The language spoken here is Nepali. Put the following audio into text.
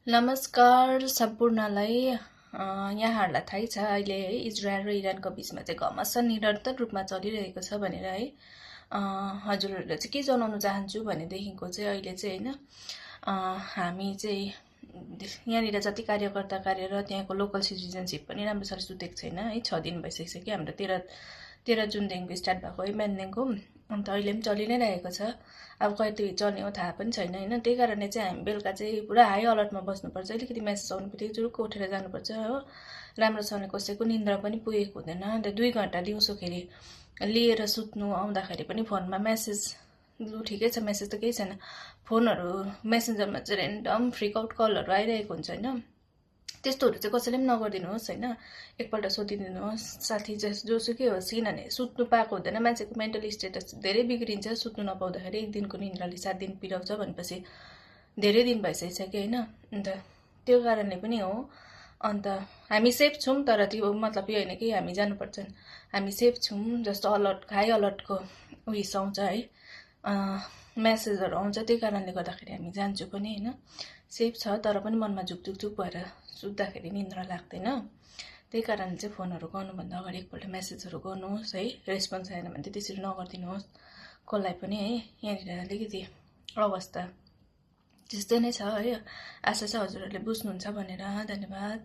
नमस्कार सम्पूर्णलाई। यहाँहरूलाई थाहै छ अहिले है इजरायल र इरानको बिचमा चाहिँ घमासान निरन्तर रूपमा चलिरहेको छ भनेर है। हजुरहरूले चाहिँ के जनाउन चाहन्छु भनेदेखिको चाहिँ अहिले चाहिँ होइन हामी चाहिँ यहाँनिर जति कार्यकर्ता कार्यरत त्यहाँको लोकल सिटिजनसिप पनि राम्रोसँग सुतेको छैन है। 6 दिन भइसक्यो हाम्रो 13 जुनदेखिको स्टार्ट भएको है बिहानदेखिको। अन्त अहिले पनि चलि नै रहेको छ। अब कति चल्ने हो थाहा पनि छैन होइन। त्यही कारणले चाहिँ हामी बेलुका चाहिँ पुरा हाई अलर्टमा बस्नुपर्छ। अलिकति मेसेज आउनु बित्तिकै जुरुक्क उठेर जानुपर्छ हो। राम्रोसँग कसैको निन्द्रा पनि पुगेको हुँदैन। अन्त 2 घन्टा दिउँसोखेरि लिएर सुत्नु आउँदाखेरि पनि फोनमा मेसेज लु ठिकै छ, मेसेज त केही छैन। फोनहरू मेसेन्जरमा चाहिँ ऱ्यान्डम फ्रिक आउट कलहरू आइरहेको हुन्छ होइन। त्यस्तोहरू चाहिँ कसैले पनि नगरिदिनुहोस् होइन। एकपल्ट सोधिदिनुहोस् साथी जोसुकै होस्, किनभने सुत्नु पाएको हुँदैन। मान्छेको मेन्टल स्टेटस धेरै बिग्रिन्छ सुत्नु नपाउँदाखेरि। 1 दिनको निन्द्राले 7 दिन पिराउँछ भनेपछि धेरै दिन भइसकिसक्यो होइन। अन्त त्यो कारणले पनि हो। अन्त हामी सेफ छौँ, तर त्यो मतलब यो होइन कि हामी जानुपर्छ। हामी सेफ छौँ, जस्तो अलर्ट हाई अलर्टको उयस आउँछ है, मेसेजहरू आउँछ। त्यही कारणले गर्दाखेरि हामी जान्छौँ पनि होइन। सेफ छ, तर पनि मनमा झुकझुक भएर सुत्दाखेरि निन्द्रा लाग्दैन। त्यही कारण चाहिँ फोनहरू गर्नुभन्दा अगाडि एकपल्ट मेसेजहरू गर्नुहोस् है। रेस्पोन्स आएन भने चाहिँ त्यसरी नगरिदिनुहोस् कसलाई पनि है। यहाँनिर अलिकति अवस्था त्यस्तै नै छ है। आशा छ हजुरहरूले बुझ्नुहुन्छ भनेर। धन्यवाद।